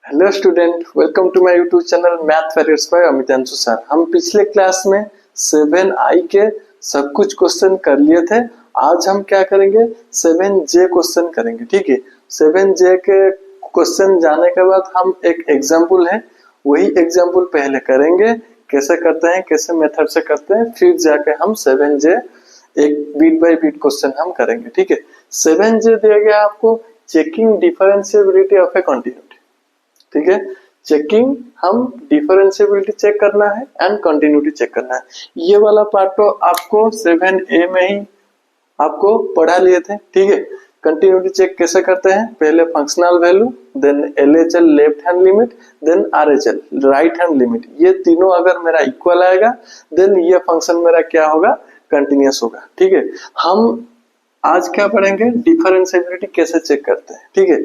Hello student, welcome to my YouTube channel math facts by Amitanshu sir. हम पिछले class में 7i के सब कुछ क्वेश्चन कर लिए थे। आज हम क्या करेंगे, 7j क्वेश्चन करेंगे। ठीक है, 7j के क्वेश्चन जाने के बाद हम एक एग्जाम्पल है, वही एग्जाम्पल पहले करेंगे, कैसे करते हैं, कैसे मेथड से करते हैं, फिर जाके हम 7j एक बीट बाय बीट क्वेश्चन हम करेंगे। ठीक है, 7j दिया गया आपको, checking differentiability of A continuity. ठीक है, चेकिंग हम डिफरेंशिएबिलिटी चेक करना है एंड कंटिन्यूटी चेक करना है। ये वाला पार्ट तो आपको 7a में ही आपको पढ़ा लिए थे। ठीक है, कंटिन्यूटी चेक कैसे करते हैं, पहले functional value, then LHL left hand limit, then RHL right hand limit. ये तीनों अगर मेरा इक्वल आएगा देन ये फंक्शन मेरा क्या होगा, कंटिन्यूअस होगा। ठीक है, हम आज क्या पढ़ेंगे, डिफरेंशिएबिलिटी कैसे चेक करते हैं। ठीक है,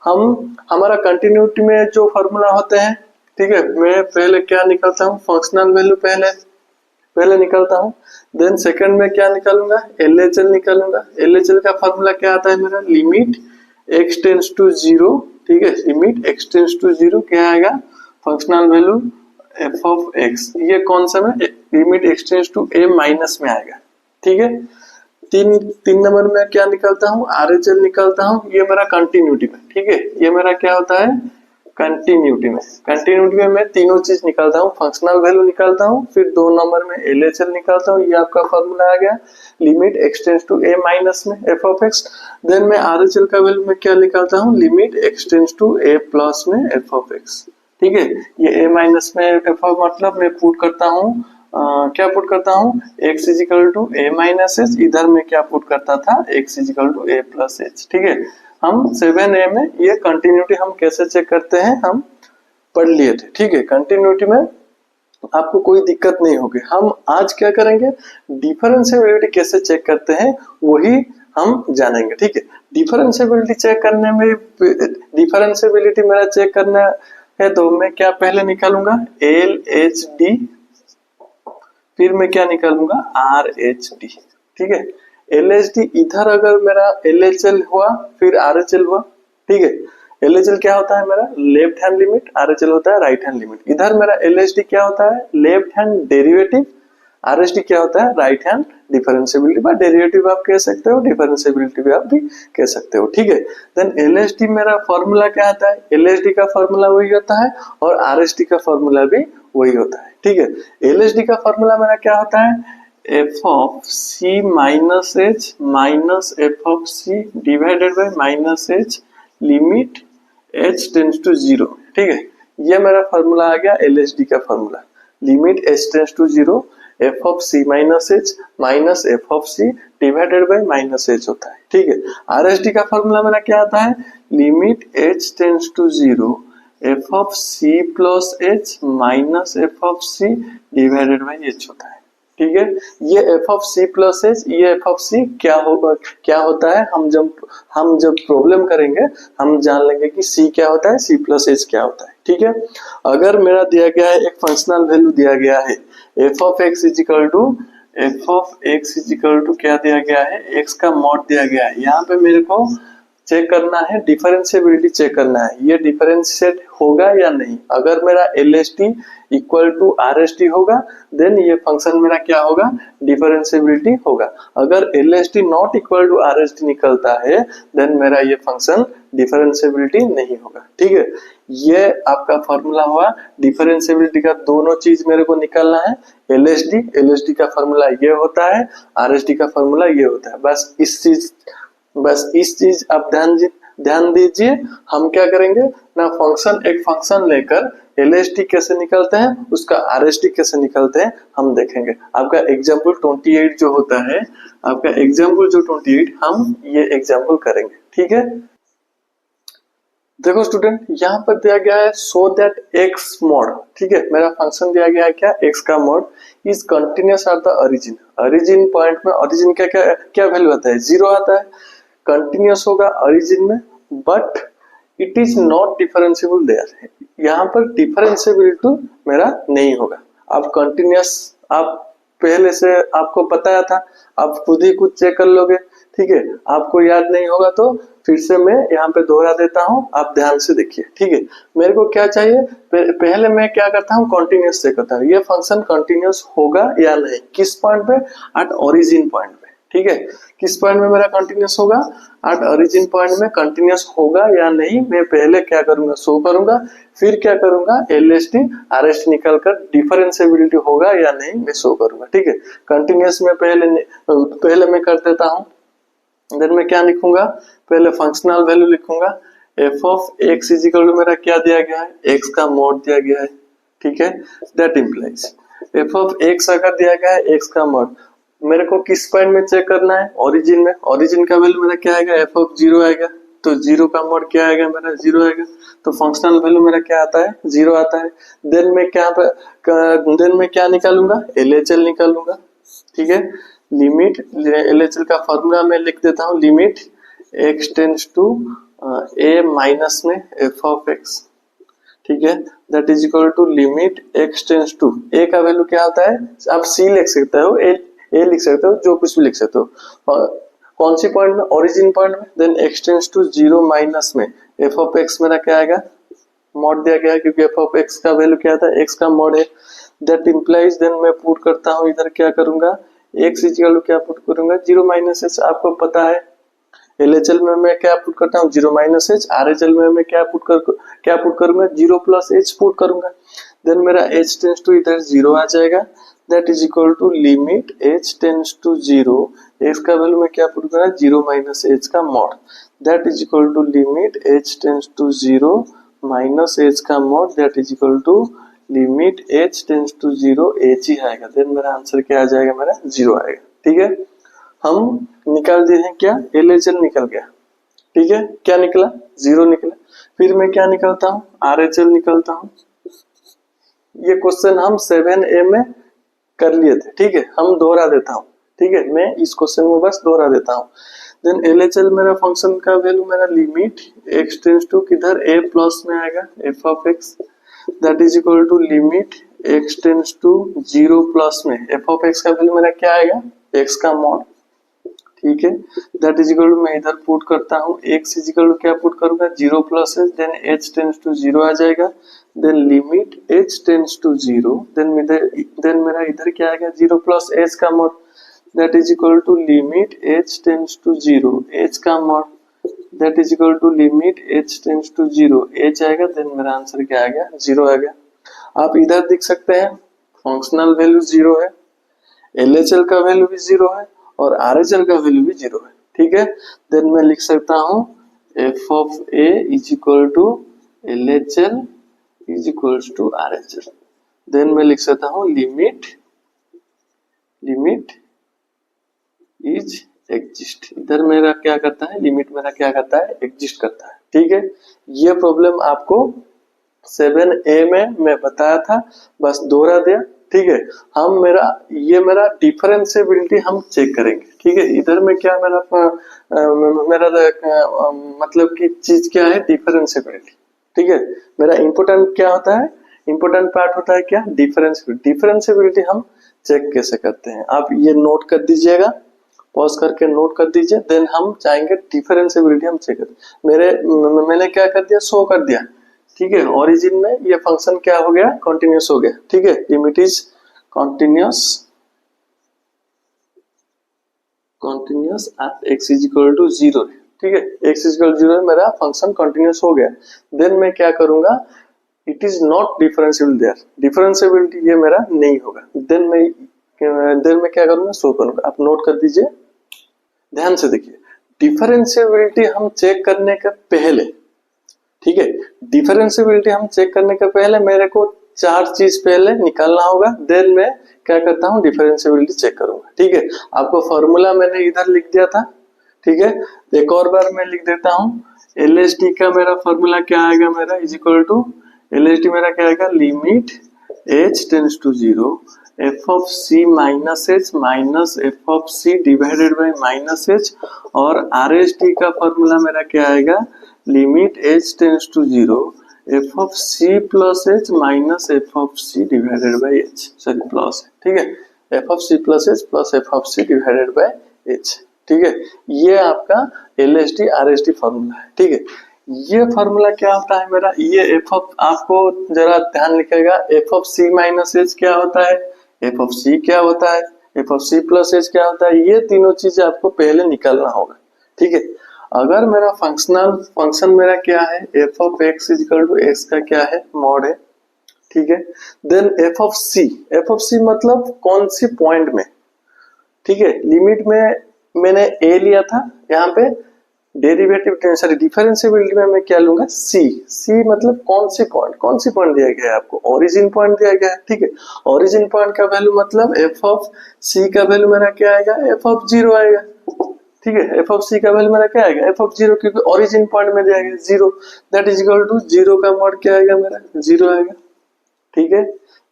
हमारा कंटिन्यूटी में जो फॉर्मूला होते हैं, ठीक है, मैं पहले क्या निकालता हूँ, फंक्शनल वैल्यू पहले निकालता हूँ, देन सेकंड में क्या निकालूंगा, LHL निकालूंगा। LHL का फॉर्मूला क्या आता है मेरा, लिमिट x टेंड्स टू 0। ठीक है, लिमिट x टेंड्स टू 0 क्या आएगा, functional value f of x। ये कौन सा में, limit x tends to a minus में आएगा। ठीक है, तीन नंबर में क्या निकालता हूँ, RHL निकालता हूँ, ये मेरा कंटिन्यूटी में। ठीक है, ये मेरा क्या होता है, कंटिन्यूटी में मैं तीनों चीज निकालता हूँ, फंक्शनल वैल्यू निकालता हूँ, फिर 2 नंबर में LHL निकालता हूँ। ये आपका फॉर्मूला आ गया, limit x tends to a minus में f ऑफ x। देन मैं RHL का वैल्यू में क्या निकालता हूँ, limit x tends to a plus में f ऑफ x। ठीक है, ये a माइनस में f ऑफ मतलब मैं पुट करता हूँ, क्या पुट करता हूँ, x is equal to a minus h. इधर में क्या पुट करता था, x is equal to a plus h. ठीक है, हम 7a में ये कंटिन्यूटी हम कैसे चेक करते हैं हम पढ़ लिए थे। ठीक है, कंटिन्यूटी में आपको कोई दिक्कत नहीं होगी। हम आज क्या करेंगे, डिफरेंशिएबिलिटी कैसे चेक करते हैं वही हम जानेंगे। ठीक है, डिफरेंशिएबिलिटी चेक करने में, डिफरेंशिएबिलिटी मेरा चेक करना है तो मैं क्या पहले निकालूंगा, LHD, फिर मैं क्या निकालूंगा, RHD। ठीक है, LHD इधर अगर मेरा LHL हुआ फिर RHL हुआ। ठीक है, LHL क्या होता है मेरा, लेफ्ट हैंड लिमिट, RHL होता है राइट हैंड लिमिट। इधर मेरा LHD क्या होता है, लेफ्ट हैंड डेरिवेटिव, RHD क्या होता है, राइट हैंड डिफरेंशिएबिलिटी। बा डेरिवेटिव आप कह सकते हो, डिफरेंशिएबिलिटी भी आप भी कह सकते हो। ठीक है, देन LHD मेरा फॉर्मूला क्या आता है, LHD का फॉर्मूला वही होता है और RHD का फॉर्मूला भी वही होता है। ठीक है, LHD का फॉर्मूला मेरा क्या होता है, f of c minus h minus f of c divided by minus h limit h tends to 0। ठीक है, ये मेरा फॉर्मूला आ गया LHD का formula, limit h tends to 0 f of c minus h minus f of c divided by minus h होता है। ठीक है, RHD का फॉर्मूला मेरा क्या आता है, limit h tends to 0 f of c plus h minus f of c divided by h होता है। ठीक है, ये f of c plus h, ये f ऑफ c क्या होता है, हम जब प्रॉब्लम करेंगे हम जान लेंगे कि c क्या होता है, c प्लस h क्या होता है। ठीक है, अगर मेरा दिया गया है एक फंक्शनल वैल्यू दिया गया है, f of x is equal to क्या दिया गया है, x का मॉड दिया गया है। यहाँ पे मेरे को चेक करना है, डिफरेंशिएबिलिटी चेक करना है, ये डिफरेंशिएट होगा या नहीं। अगर मेरा LHD इक्वल टू RHD होगा देन ये फंक्शन मेरा क्या होगा, डिफरेंशिएबिलिटी होगा। अगर LHD not equal to RHD निकलता है देन मेरा ये फंक्शन डिफरेंशिएबिलिटी नहीं होगा। ठीक है, ये आपका फॉर्मूला हुआ डिफरेंशिएबिलिटी का, दोनों चीज मेरे को निकालना है। LHD का फॉर्मूला ये होता है, RHD का फॉर्मूला ये होता है। बस इस चीज आप ध्यान दीजिए। हम क्या करेंगे ना, एक फंक्शन लेकर LHD कैसे निकलते हैं, उसका RHD कैसे निकलते हैं हम देखेंगे। आपका एग्जाम्पल 28 जो होता है, आपका एग्जाम्पल जो 28, हम ये एग्जाम्पल करेंगे। ठीक है, देखो स्टूडेंट, यहाँ पर दिया गया है सो दैट x मॉड। ठीक है, मेरा फंक्शन दिया गया है क्या, x का mod is continuous at the origin point में। ओरिजिन क्या क्या क्या वैल्यू आता है, 0 आता है, कंटिन्यूअस होगा ओरिजिन में, but it is not differentiable there. यहाँ पर डिफरेंशिएबिलिटी मेरा नहीं होगा। आप कंटिन्यूअस, आप पहले से आपको बताया था, आप खुद ही कुछ चेक कर लोगे ठीक है, आपको याद नहीं होगा तो फिर से मैं यहाँ पे दोहरा देता हूँ, आप ध्यान से देखिए। ठीक है, मेरे को क्या चाहिए, पहले मैं क्या करता हूँ, कॉन्टिन्यूस चेक करता हूँ ये फंक्शन कॉन्टिन्यूस होगा या नहीं, किस पॉइंट पे, एट ओरिजिन पॉइंट पे। ठीक है, किस पॉइंट में मेरा कंटिन्यूस होगा, एट ओरिजिन पॉइंट में कंटिन्यूस होगा या नहीं, मैं पहले क्या करूंगा, शो करूंगा, फिर क्या करूंगा, एलएसटी आरएसटी निकाल कर डिफरेंशिएबिलिटी होगा या नहीं मैं शो करूंगा। ठीक है, कंटिन्यूस में पहले मैं कर देता हूँ, देन मैं क्या लिखूंगा, पहले फंक्शनल वैल्यू लिखूंगा, f of x is equal to मेरा क्या दिया गया है, एक्स का मोड दिया गया है। ठीक है, that implies F of x अगर दिया गया है एक्स का मोड, मेरे को किस पॉइंट में चेक करना है, ओरिजिन में। ओरिजिन का वैल्यू मेरा क्या आएगा, एफ ऑफ जीरो आएगा, तो जीरो का मोड क्या आएगा मेरा, जीरो आएगा, तो फंक्शनल वैल्यू मेरा क्या आता है, जीरो आता है। देन मैं क्या निकालूंगा, एलएचएल निकालूंगा। ठीक है, लिमिट एलएचएल का फॉर्मूला मैं लिख देता हूँ, limit x tends to a minus में एफ ऑफ एक्स। ठीक है, that is equal to limit x tends to, a का वैल्यू क्या होता है, आप सी लिख सकते हो, ए लिख सकते हो, जो कुछ भी लिख सकते हो। कौन सी पॉइंट में, ओरिजिन पॉइंट में। Then x tends to zero minus में एफ ऑफ एक्स मेरा क्या आएगा, मॉड दिया गया है, क्योंकि एफ ऑफ एक्स का वैल्यू क्या था, एक्स का मॉड है। दैट इंप्लाइज, देन मैं पुट करता हूँ इधर क्या करूंगा, एक्स इक्वल टू क्या पुट करूंगा, जीरो माइनस एच, आपको पता है। एलएचएल में मैं क्या पुट करता हूँ, जीरो माइनस एच। आरएचएल में मैं क्या पुट करूंगा, जीरो प्लस एच पुट करूंगा। देन मेरा एच टेंस टू इधर जीरो आ जाएगा, that is equal to limit h tends to zero, x का वैल्यू में क्या पुट करना है, जीरो माइनस एच का mod, that is equal to limit h tends to zero minus h का mod, that is equal to limit h tends to zero, h ही आएगा। Then मेरा आंसर क्या आ जाएगा, मेरा जीरो आएगा। ठीक है, हम निकाल दिए हैं क्या, एलएचएल निकल गया। ठीक है, क्या निकला, जीरो निकला। फिर मैं क्या निकालता हूँ, आरएचएल निकालता हूँ। ये क्वेश्चन हम 7A में कर लिए थे। ठीक है, हम दोहरा देता हूँ। ठीक है, मैं इस क्वेश्चन में बस दोहरा देता हूँ। देन एलएचएल मेरा फंक्शन का वैल्यू मेरा लिमिट एक्स टेंस टू किधर, ए प्लस में आएगा, f of x, that is equal to limit x tends to zero plus में एफ ऑफ एक्स का वैल्यू मेरा क्या आएगा, एक्स का मॉड। ठीक है, दैट इज इक्वल टू मैं इधर पुट करता हूँ, एक्स इज इक्वल टू क्या पुट करूंगा, zero plus h, then h tends to zero आ जाएगा, then limit h tends to zero, then मेरा इधर क्या आएगा, जीरो प्लस एच का mod, that is equal to limit h tends to zero, h का mod, that is equal to limit h tends to zero, h आएगा। Then मेरा answer क्या आ गया, जीरो आ गया। आप इधर देख सकते हैं फंक्शनल वैल्यू जीरो है, एलएचएल का वैल्यू भी जीरो है, और आरएचएल का वैल्यू भी जीरो है। ठीक है, देन मैं लिख सकता हूँ f of a is equal to LHL is equal to RHL. Then मैं लिख सकता हूँ लिमिट इज एग्जिस्ट, इधर मेरा क्या करता है, लिमिट मेरा क्या करता है, एग्जिस्ट करता है। ठीक है, ये प्रॉब्लम आपको 7A में मैं बताया था, बस दोहरा दिया। ठीक है, हम मेरा डिफरेंशिएबिलिटी हम चेक करेंगे। ठीक है, इधर में क्या मेरा मतलब की चीज क्या है, डिफरेंशिएबिलिटी। ठीक है, मेरा इंपोर्टेंट क्या होता है, इंपोर्टेंट पार्ट होता है क्या, डिफरेंशिएबिलिटी हम चेक कैसे करते हैं, आप ये नोट कर दीजिएगा, पॉज करके नोट कर दीजिए। देन हम चाहेंगे डिफरेंशिएबिलिटी हम चेक करें। मैंने क्या कर दिया, शो कर दिया। ठीक है, ओरिजिन में ये फंक्शन क्या हो गया, कंटिन्यूस हो गया। ठीक है, limit is continuous at x is equal to zero. ठीक है, एक्स इज इक्वल जीरो मेरा फंक्शन कंटिन्यूस हो गया। देन मैं क्या करूंगा, it is not differentiable there, differentiability ये मेरा नहीं होगा। देन मैं क्या करूंगा, शो करूंगा। आप नोट कर दीजिए, ध्यान से देखिए। डिफरेंशिएबिलिटी हम चेक करने के पहले, ठीक है, डिफरेंशिएबिलिटी हम चेक करने के पहले मेरे को चार चीज पहले निकालना होगा। देन मैं क्या करता हूँ, डिफरेंशिएबिलिटी चेक करूंगा। ठीक है, आपको फॉर्मूला मैंने इधर लिख दिया था। ठीक है, एक और बार मैं लिख देता हूँ। एलएचटी का मेरा फॉर्मूला क्या आएगा, मेरा इज इक्वल टू एलएचटी मेरा क्या आएगा, limit h tends to zero f of c minus f of c divided by minus h, और आर एच टी का फॉर्मूला मेरा क्या आएगा, limit h tends to zero f of c plus h minus f of c divided by h, sorry plus, ठीक है, f of c plus h plus f of c divided by h. ठीक है, ये आपका LSD RSD formula है। ठीक है, ये फॉर्मूला क्या होता है मेरा, ये एफ ऑफ, आपको जरा ध्यान लिखेगा, f of c minus h क्या होता है, एफ ऑफ सी क्या होता है, f of c plus h क्या होता है, ये तीनों चीजें आपको पहले निकालना होगा। ठीक है, अगर मेरा फंक्शन मेरा क्या है, f of x is equal to x का क्या है, मॉड है। ठीक है, देन एफ ऑफ सी मतलब कौन सी पॉइंट में। ठीक है, लिमिट में मैंने ए लिया था, यहाँ पे डेरिवेटिव सॉरी डिफरेंशिएबिलिटी में मैं क्या लूंगा, सी मतलब कौन सी पॉइंट दिया गया है आपको, ओरिजिन पॉइंट दिया गया है। ठीक है, ओरिजिन पॉइंट का वैल्यू मतलब एफ ऑफ सी का वैल्यू मेरा क्या आएगा, एफ ऑफ जीरो आएगा। ठीक है, एफ ऑफ सी का वैल्यू मेरा क्या आएगा, एफ ऑफ जीरो, क्योंकि ओरिजिन पॉइंट में दिया गया zero, that is equal to zero का मॉड क्या आएगा मेरा, जीरो आएगा। ठीक है,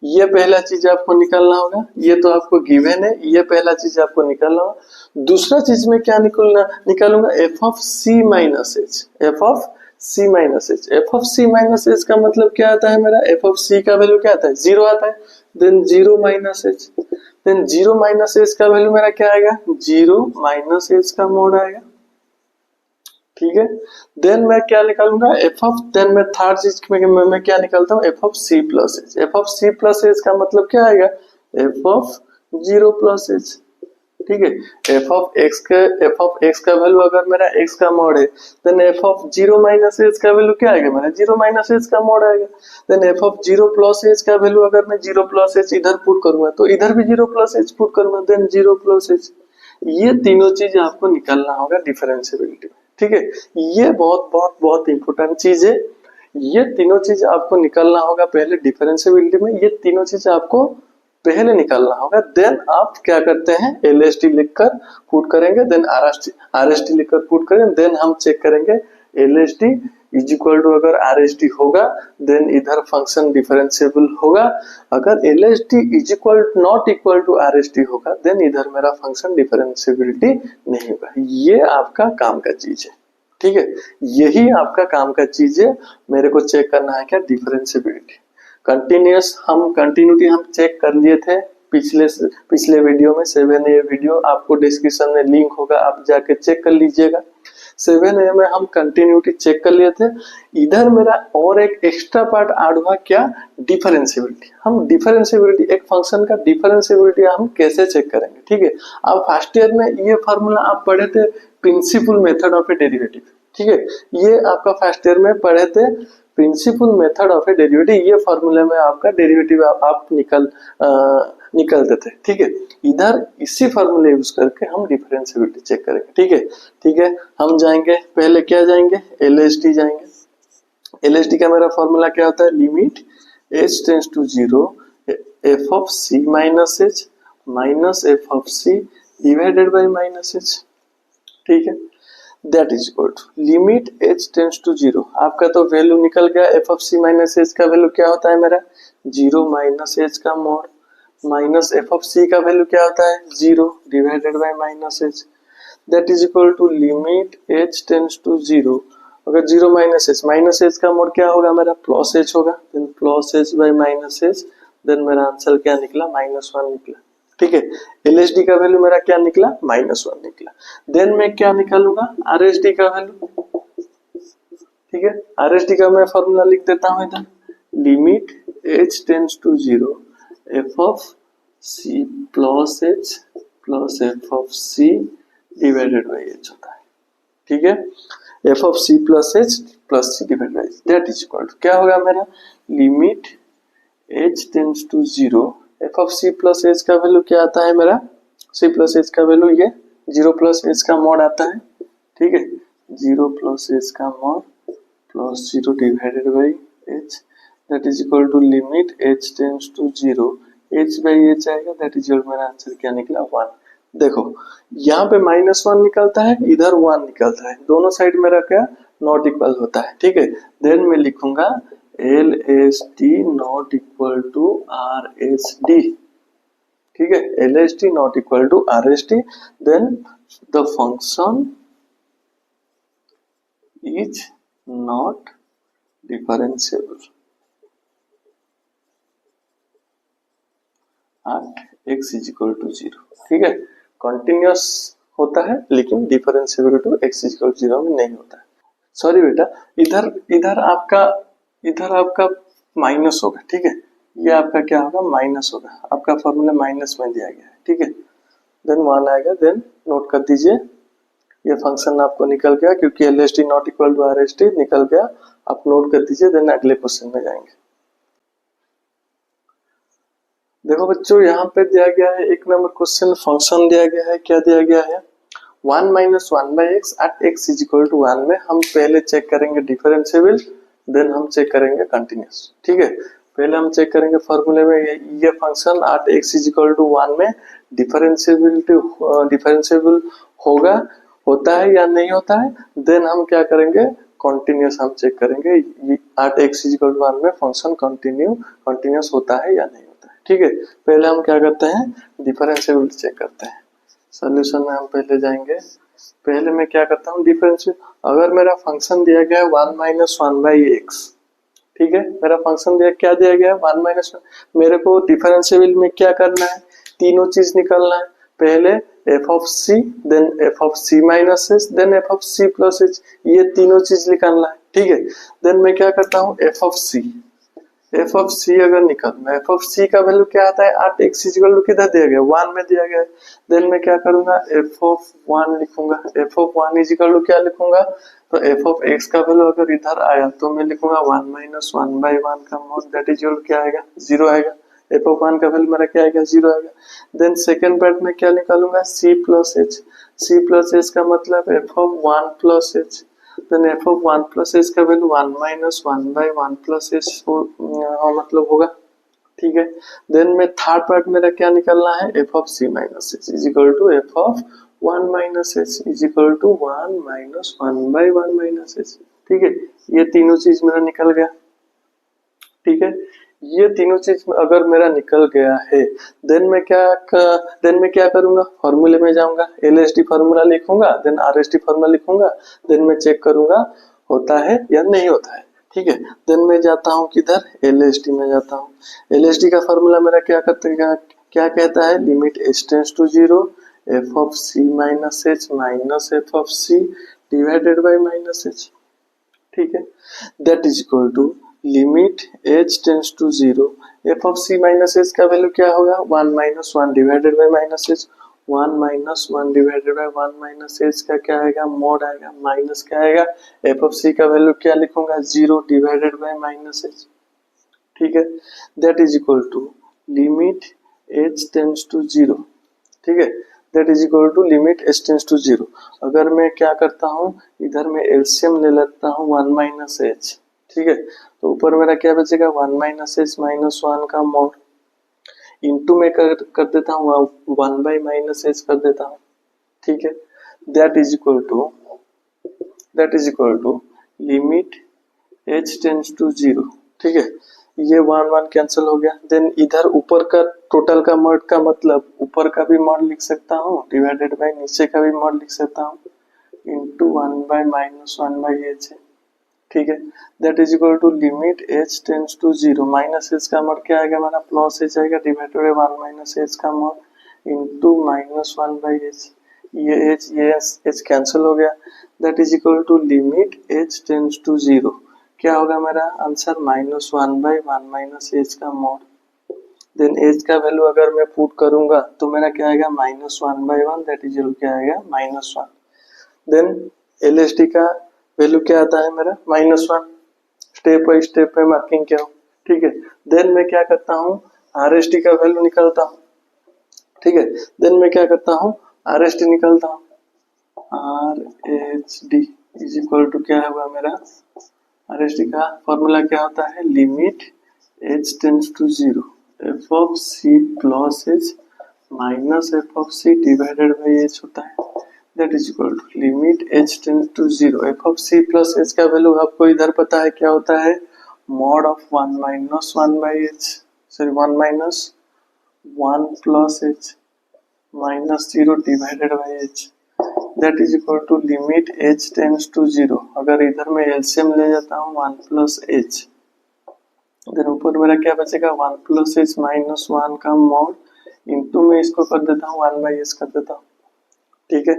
ये पहला चीज आपको निकालना होगा, ये तो आपको गिवन है, ये पहला चीज आपको निकालना होगा। दूसरा चीज में क्या निकालूंगा, f of c minus h, f of c minus h, f of c minus h का मतलब क्या आता है मेरा, एफ ऑफ सी का वैल्यू क्या आता है, जीरो आता है, then zero minus h, then zero minus h का वैल्यू मेरा क्या आएगा, जीरो माइनस एच का मोड आएगा। ठीक है, देन मैं क्या निकालूंगा, एफ ऑफ, देन मैं थर्ड चीज में मैं क्या निकालता हूँ, f of c plus h, f of c plus h का मतलब क्या आएगा, f of zero plus h. ठीक है, एफ ऑफ एक्स का वैल्यू अगर मेरा एक्स का मॉड है, then f of zero minus h का वैल्यू क्या आएगा मेरा, जीरो माइनस एच का मॉड आएगा। Then f of zero plus h का वैल्यू अगर मैं जीरो प्लस एच इधर पुट करूंगा तो इधर भी जीरो प्लस एच पुट करूंगा, देन जीरो प्लस एच। ये तीनों चीज आपको निकालना होगा डिफरेंशिएबिलिटी में। ठीक है, ये बहुत बहुत बहुत इंपॉर्टेंट चीज है, ये तीनों चीज आपको निकालना होगा पहले डिफरेंशिएबिलिटी में, ये तीनों चीज आपको पहले निकालना होगा। देन आप क्या करते हैं, LSD लिखकर पुट करेंगे, देन RST लिखकर पुट करेंगे, देन हम चेक करेंगे LSD इज इक्वल टू, अगर RST होगा देन इधर फंक्शन डिफरेंशिएबल होगा, अगर LSD is equal not equal to RST होगा देन इधर मेरा फंक्शन डिफरेंशिएबिलिटी नहीं होगा। ये आपका काम का चीज है। ठीक है, यही आपका काम का चीज है, मेरे को चेक करना है क्या, डिफरेंशिएबिलिटी। कंटिन्यूटी हम चेक कर लिए थे पिछले वीडियो में, 7A वीडियो आपको डिस्क्रिप्शन में लिंक होगा, आप जाके चेक कर लीजिएगा। 7A में हम कंटिन्यूटी चेक कर लिए थे। इधर मेरा और एक एक्स्ट्रा पार्ट ऐड हुआ, क्या, डिफरेंशिएबिलिटी। हम डिफरेंशिएबिलिटी, एक फंक्शन का डिफरेंशिएबिलिटी हम कैसे चेक करेंगे। ठीक है, आप फर्स्ट ईयर में ये फॉर्मूला आप पढ़े थे, principal method of A derivative. ठीक है, ये आपका फर्स्ट ईयर में पढ़े थे, principal method of A derivative, ये फॉर्मूले में आपका डेरिवेटिव आप निकलते थे। ठीक है, इधर इसी फॉर्मूले यूज करके हम डिफरेंशिएबिलिटी चेक करेंगे। ठीक है, ठीक है, हम जाएंगे पहले क्या जाएंगे, LSD जाएंगे। LSD का मेरा फॉर्मूला क्या होता है, limit h tends to zero f of c minus h minus f of c divided by minus h. ठीक है, that is equal to limit h tends to zero, आपका तो वैल्यू निकल गया, f of c minus h का value क्या होता है मेरा, जीरो माइनस एच का mod, minus f of c का वैल्यू क्या होता है, zero divided by minus h, that is equal to limit h tends to zero, अगर जीरो माइनस एच का मोड क्या होगा मेरा, प्लस एच होगा, then plus h by minus h, then मेरा आंसर क्या निकला, -1 निकला। ठीक है, LSD का वैल्यू मेरा क्या निकला, -1 निकला। देन मैं क्या निकालूंगा, RSD का वैल्यू। ठीक है, RSD का मैं फॉर्मूला लिख देता हूं इधर, limit h tends to zero f of c plus h plus f of c divided by h होता है। ठीक है, f of c plus h plus c divided by h, that is equal to क्या होगा मेरा, limit h tends to zero f of c plus h का value क्या आता है मेरा, सी प्लस एच का वैल्यू ये जीरो प्लस एच का मॉड आता है। ठीक है, जीरो प्लस एच का mod plus zero divided by h, that is equal to limit h tends to zero h by h आएगा, दैट इज इक्वल, मेरा आंसर क्या निकला, 1। देखो यहाँ पे -1 निकलता है, इधर 1 निकलता है, दोनों साइड मेरा क्या नॉट इक्वल होता है। ठीक है, देन मैं लिखूंगा LSD not equal to RSD। ठीक है, LSD not equal to RSD, then the function is not differentiable at x is equal to zero. ठीक है, कंटिन्यूअस होता है, लेकिन डिफरेंशिएबल टू x इक्वल 0 में नहीं होता है। सॉरी बेटा, इधर इधर आपका माइनस होगा, ठीक है, ये आपका क्या होगा, माइनस होगा, आपका फॉर्मूला माइनस में दिया गया है, ठीक है। देन 1 आएगा, देन नोट कर दीजिए, ये फंक्शन आपको निकल गया, क्योंकि L S T not equal to R S T निकल गया, आप नोट कर दीजिए। देन अगले क्वेश्चन में जाएंगे। देखो बच्चों, यहाँ पे दिया गया है एक नंबर क्वेश्चन, फंक्शन दिया गया है, क्या दिया गया है, 1 minus 1 by x at x is equal to 1 में हम पहले चेक करेंगे डिफरेंशिएबल, देन हम चेक करेंगे कंटिन्यूस, ठीक है। पहले हम चेक करेंगे फॉर्मूले में ये function at x is equal to 1 में डिफरेंशिएबल होगा, होता है या नहीं होता है। देन हम क्या करेंगे, कंटिन्यूस हम चेक करेंगे, at x is equal to 1 में फंक्शन कंटिन्यूस होता है या नहीं होता है, ठीक है। पहले हम क्या करते हैं, डिफरेंशिएबल चेक करते हैं। सॉल्यूशन में हम पहले जाएंगे, पहले मैं क्या करता हूँ, डिफरेंशिएबल, अगर मेरा फंक्शन दिया गया है 1 माइनस 1 बाई एक्स, ठीक है, मेरा फंक्शन दिया क्या दिया गया है 1 माइनस 1, मेरे को डिफरेंशिएबल में क्या करना है, तीनों चीज निकालना है। पहले f of c, then f of c minus h, then f of c plus h, ये तीनों चीज निकालना है, ठीक है। देन मैं क्या करता हूँ, एफ ऑफ सी अगर निकालना, एफ ऑफ सी का वैल्यू क्या आता है, 8 एक्स इक्वल टू किधर दिया गया, 1 में दिया गया है। देन मैं क्या करूंगा, एफ ऑफ 1 लिखूंगा, f of 1 is equal to क्या लिखूंगा, तो एफ ऑफ एक्स का वैल्यू अगर इधर आया तो मैं लिखूंगा 1 माइनस 1 बाई 1 का मॉड, दैट इज इक्वल क्या आएगा, 0 आएगा। एफ ऑफ 1 का वैल्यू मेरा क्या आएगा, 0 आएगा। देन सेकंड पार्ट में क्या निकालूंगा, सी प्लस एच का मतलब f of 1 plus h, then f of 1 plus h का value 1 minus 1 by 1 plus h मतलब होगा, ठीक है। देन में थर्ड पार्ट मेरा क्या निकलना है, f of c minus h is equal to f of 1 minus h is equal to 1 minus 1 by 1 minus h, ठीक है। ये तीनों चीज मेरा निकल गया, ठीक है। ये तीनों चीज अगर मेरा निकल गया है, देन मैं क्या करूंगा, फॉर्मूले में जाऊंगा, एलएसडी फॉर्मूला लिखूंगा, देन आरएसडी फॉर्मूला लिखूंगा, देन मैं चेक करूंगा होता है या नहीं होता है, ठीक है। देन मैं जाता हूँ किधर, एलएसडी में जाता हूँ। एलएसडी का फॉर्मूला मेरा क्या कहता है, limit h tends to 0 f of c minus h minus f of c divided by minus h, ठीक है, that is equal to limit h tends to 0 f of c minus h का value क्या होगा, 1 minus 1 divided by minus h, 1 minus 1 divided by 1 minus h का क्या आएगा, mod आएगा, minus क्या आएगा, एफ ऑफ सी का वैल्यू क्या लिखूंगा, 0 डिवाइडेड बाई माइनस एच, ठीक है, that is equal to limit h tends to 0, ठीक है, that is equal to limit h tends to 0। अगर मैं क्या करता हूँ, इधर मैं एलसीएम ले लेता हूँ 1 माइनस एच, ठीक है, तो ऊपर मेरा क्या बचेगा, 1 माइनस एच माइनस 1 का मॉड, इंटू में कर देता हूँ 1 बाई माइनस एच कर देता हूँ, ठीक है, that is equal to limit h tends to 0, ठीक है। ये 1 कैंसिल हो गया। देन इधर ऊपर का टोटल का मॉड का मतलब ऊपर का भी मॉड लिख सकता हूँ, डिवाइडेड बाई नीचे का भी मॉड लिख सकता हूँ, into 1 by minus 1 by h है, ठीक है, that is equal to limit h tends to 0 minus h का मॉड क्या आएगा, हमारा प्लस एच आएगा, डिवाइडेड बाई 1 माइनस एच का mod into minus 1 by h, ये h कैंसिल हो गया, that is equal to limit h tends to 0, क्या होगा मेरा answer, minus 1 by 1 minus h का मॉड। देन एच का वैल्यू अगर मैं पुट करूंगा तो मेरा क्या आएगा, minus 1 by 1, that is equal क्या आएगा, माइनस 1। देन एलएसडी का वैल्यू क्या आता है मेरा, माइनस 1, स्टेप बाई स्टेप पे मार्किंग क्या हो, ठीक है। देन मैं क्या करता हूँ, आरएसडी का वैल्यू निकालता हूँ, ठीक है। देन मैं क्या करता हूँ, आरएसडी निकालता हूँ, आरएचडी इज इक्वल टू क्या होगा मेरा, आरएचडी का फॉर्मूला क्या होता है, limit h tends to 0 f of c plus h minus f of c divided by h होता है, that is equal to limit h tends to 0 f of c plus h का value आपको इधर पता है क्या होता है, mod of 1 minus 1 by h, sorry 1 minus 1 plus h minus 0 divided by h, that is equal to limit h tends to 0। अगर इधर मैं एलसीएम ले जाता हूँ 1 प्लस एच, देन ऊपर मेरा क्या बचेगा, 1 प्लस एच माइनस 1 का मॉड इंटू में इसको कर देता हूँ 1 बाई एच कर देता हूँ, ठीक है।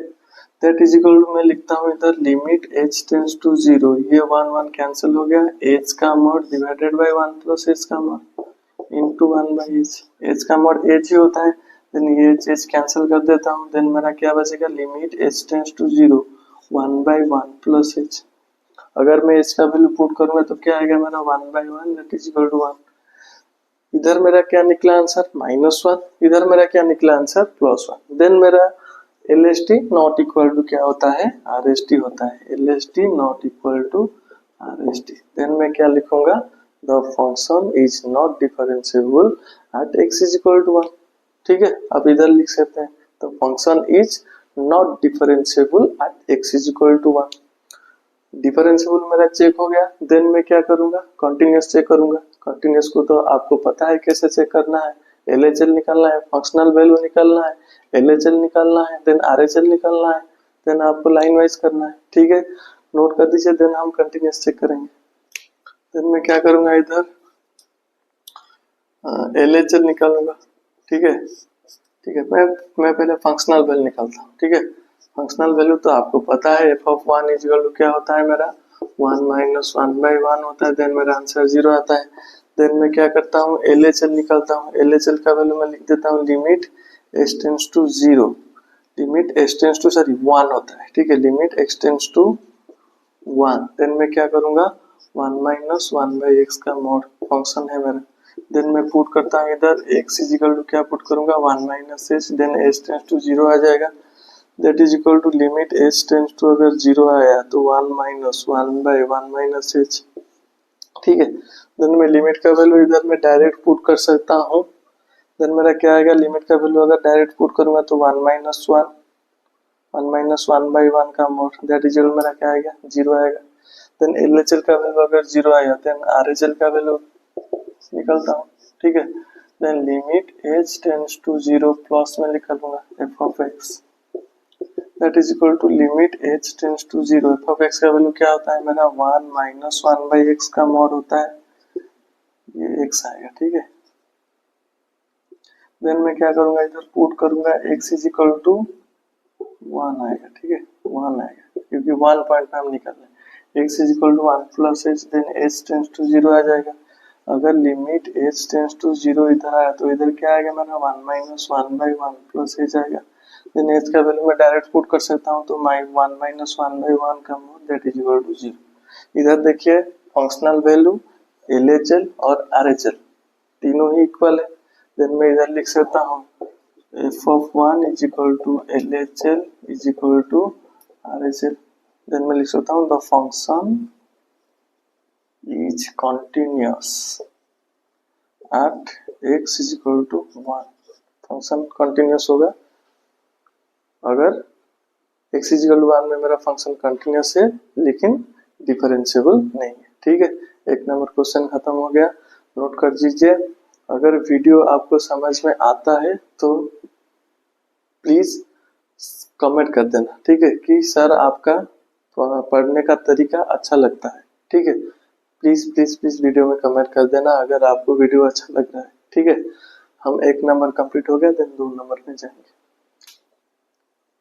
दैट इज इक्वल टू मैं लिखता हूँ इधर लिमिट h टेंस टू 0, ये 1 कैंसिल हो गया, h का mod divided by 1 plus h का mod into 1 by h, h का मॉड h ही होता है, देन ये h कैंसिल कर देता हूँ, देन मेरा क्या बचेगा limit h tends to 0 1 by 1 plus h। अगर मैं h का वैल्यू पुट करूंगा तो क्या आएगा मेरा 1 by 1 that is equal to 1। इधर मेरा क्या निकला आंसर -1, इधर मेरा क्या निकला आंसर +1। देन मेरा LST नॉट इक्वल टू क्या होता है RST होता है, LST not equal to RST। Then मैं क्या लिखूंगा the function is not differentiable at x is equal to 1। ठीक है, अब इधर लिख सकते हैं the function is not differentiable at x is equal to 1। Differentiable मेरा चेक हो गया, देन मैं क्या करूंगा कंटिन्यूअस चेक करूंगा। कंटिन्यूअस को तो आपको पता है कैसे चेक करना है, LHL निकालना है, फंक्शनल वैल्यू निकालना है, LHL निकालना है, देन RHL निकालना है, देन आपको लाइन वाइज करना है। ठीक है, नोट कर दीजिए, देन हम कंटिन्यूअस चेक करेंगे। देन मैं क्या करूंगा इधर LHL निकालूंगा। ठीक है, ठीक है, मैं पहले फंक्शनल वैल्यू निकालता हूँ। ठीक है, फंक्शनल वैल्यू तो आपको पता है f of 1 is equal to क्या होता है मेरा 1 माइनस 1 बाई 1 होता है, देन मेरा आंसर 0 आता है। देन मैं क्या करता हूँ LHL निकालता हूँ, LHL का वैल्यू मैं लिख देता हूँ limit h tends to 0, limit h tends to 1 होता है। ठीक है, limit x tends to 1, then मैं क्या करूंगा 1 माइनस 1 बाई x का मॉड फंक्शन है मेरा, देन मैं पुट करता हूँ इधर x इज इक्वल टू क्या पुट करूंगा 1 minus h, then h tends to 0 आ जाएगा, that is equal to limit h tends to अगर 0 आया तो 1 माइनस 1 बाई 1 माइनस h। ठीक है, देन मैं लिमिट का वैल्यू इधर मैं डायरेक्ट पुट कर सकता हूँ, देन मेरा क्या आएगा लिमिट का वैल्यू अगर डायरेक्ट पुट करूंगा तो 1 माइनस 1 बाई 1 का मोड दैट इज इक्वल मेरा क्या आएगा 0 आएगा। देन LHL का वैल्यू अगर 0 आया देन RHL का वैल्यू निकलता हूँ। ठीक है, then limit h tends to 0 plus में लिख लूंगा f of x that is equal to limit h tends to 0, f of x का वैल्यू क्या होता है मेरा 1 माइनस 1 बाई x का मॉड होता है, ये x आएगा। ठीक है, देन मैं क्या करूंगा इधर पुट करूंगा x इज इक्वल टू 1 आएगा। ठीक है, 1 आएगा क्योंकि 1 पॉइंट पे हम निकाल रहे हैं, x is equal to 1 plus h, then h tends to 0 आ जाएगा। अगर लिमिट h टेंस टू 0 इधर आया तो इधर क्या आएगा मेरा 1 माइनस 1 बाई 1 प्लस h आएगा, देन h का वैल्यू मैं डायरेक्ट पुट कर सकता हूँ तो 1 माइनस 1 बाई 1 का mod that is equal to 0। इधर देखिए फंक्शनल वैल्यू LHL और RHL तीनों ही इक्वल है, देन मैं इधर लिख सकता हूँ f of 1 is equal to LHL is equal to RHL, then मैं लिख सकता हूँ the function is continuous at x is equal to 1। Function continuous होगा अगर x is equal to 1 में मेरा फंक्शन कंटिन्यूस है लेकिन डिफरेंशिएबल नहीं है। ठीक है, एक नंबर क्वेश्चन खत्म हो गया, नोट कर दीजिए। अगर वीडियो आपको समझ में आता है तो प्लीज कमेंट कर देना। ठीक है, कि सर आपका पढ़ने का तरीका अच्छा लगता है। ठीक है, प्लीज प्लीज प्लीज वीडियो में कमेंट कर देना अगर आपको वीडियो अच्छा लग रहा है। ठीक है, हम 1 नंबर कंप्लीट हो गया, देन 2 नंबर में जाएंगे।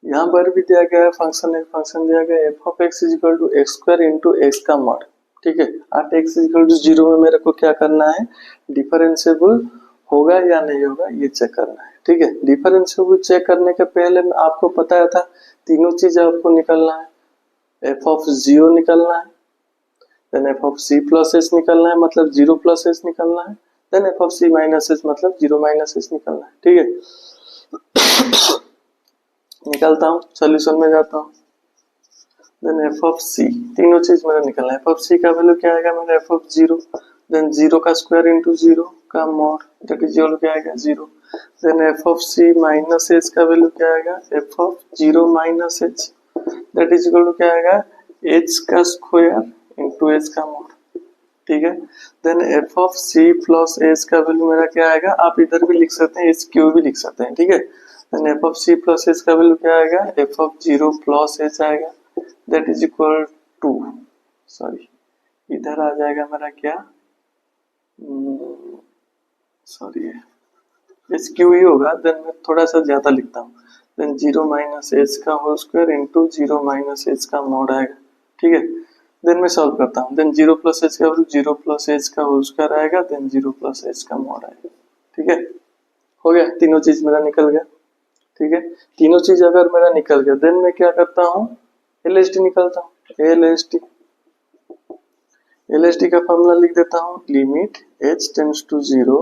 यहाँ पर भी दिया गया है फंक्शन, एक फंक्शन दिया गया है f of x is equal to x square into x का मॉड। ठीक है, at x is equal to 0 में मेरे को क्या करना है डिफरेंशिएबल होगा या नहीं होगा ये चेक करना है। ठीक है, डिफरेंशिएबल चेक करने के पहले आपको पता था तीनों चीज आपको निकलना है, f ऑफ 0 निकलना है, then f of c plus h निकलना है मतलब 0 प्लस h निकलना है, then f of c minus h मतलब 0 माइनस h निकलना है। ठीक है, निकालता हूँ, सॉल्यूशन में जाता हूँ, देन f ऑफ c तीनों चीज मेरा निकलना है। f ऑफ c का वैल्यू क्या आएगा मेरा f ऑफ 0, देन 0 का स्क्वायर इंटू 0 का मॉड दैट इज इक्वल क्या आएगा 0, then f of c minus h का वैल्यू क्या आएगा f of 0 minus h that is equal क्या आएगा h का स्क्वायर इंटू h का मॉड। ठीक है, then f of c plus h का वैल्यू मेरा क्या आएगा, आप इधर भी लिख सकते हैं, h क्यू भी लिख सकते हैं। ठीक है, then f of c plus h का वैल्यू क्या आएगा f ऑफ 0 प्लस h आएगा that is equal to, sorry इधर आ जाएगा मेरा क्या, सॉरी एच क्यू ही होगा, देन मैं थोड़ा सा ज्यादा लिखता हूँ, देन 0 माइनस एच का whole square into 0 minus h का मॉड आएगा, ठीक है। देन मैं सॉल्व करता हूँ, देन 0 प्लस एच का वैल्यू 0 प्लस एच का होल स्क्वायर आएगा, देन 0 प्लस एच का मॉड आएगा, ठीक है। हो गया, तीनों चीज मेरा निकल गया, ठीक है। तीनों चीज अगर मेरा निकल गया, देन मैं क्या करता हूँ, एलएचडी निकालता हूँ। एलएचडी का फॉर्मूला लिख देता हूँ, limit h tends to 0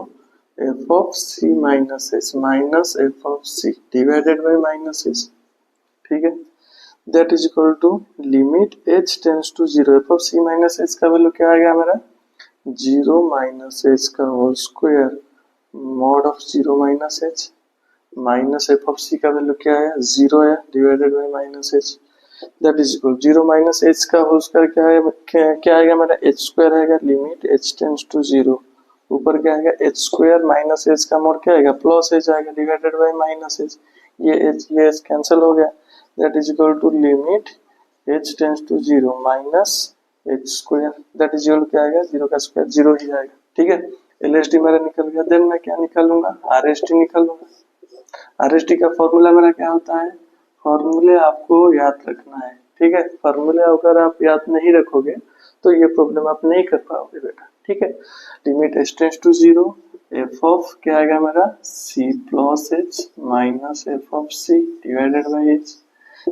f of c minus h minus f of c divided by minus h, ठीक है। That is equal to limit h tends to 0 f of c minus h का value क्या आएगा मेरा, 0 minus h का whole square mod of 0 minus h minus f of c का value क्या है, 0 है, divided by minus h, that is equal 0 minus h का होल स्क्वायर क्या है, क्या आएगा मेरा, h स्क्वायर आएगा, लिमिट h टेंड्स टू 0, ऊपर क्या आएगा h स्क्वायर माइनस h का मोड क्या आएगा, प्लस h आएगा, डिवाइडेड बाय माइनस h, ये h कैंसिल हो गया, that is equal to limit h tends to 0 minus h square, that is equal क्या आएगा, 0 का स्क्वायर 0 ही आएगा, ठीक है। एलएचडी मेरा निकल गया, देन मैं क्या निकालूंगा, आरएसटी निकालूंगा। आरएसटी का फॉर्मूला मेरा क्या होता है, फॉर्मूले आपको याद रखना है, ठीक है। फॉर्मूले अगर आप याद नहीं रखोगे तो ये प्रॉब्लम आप नहीं कर पाओगे बेटा, ठीक है। Limit h tends to 0 f of क्या आएगा मेरा, c plus h minus f of c divided by h,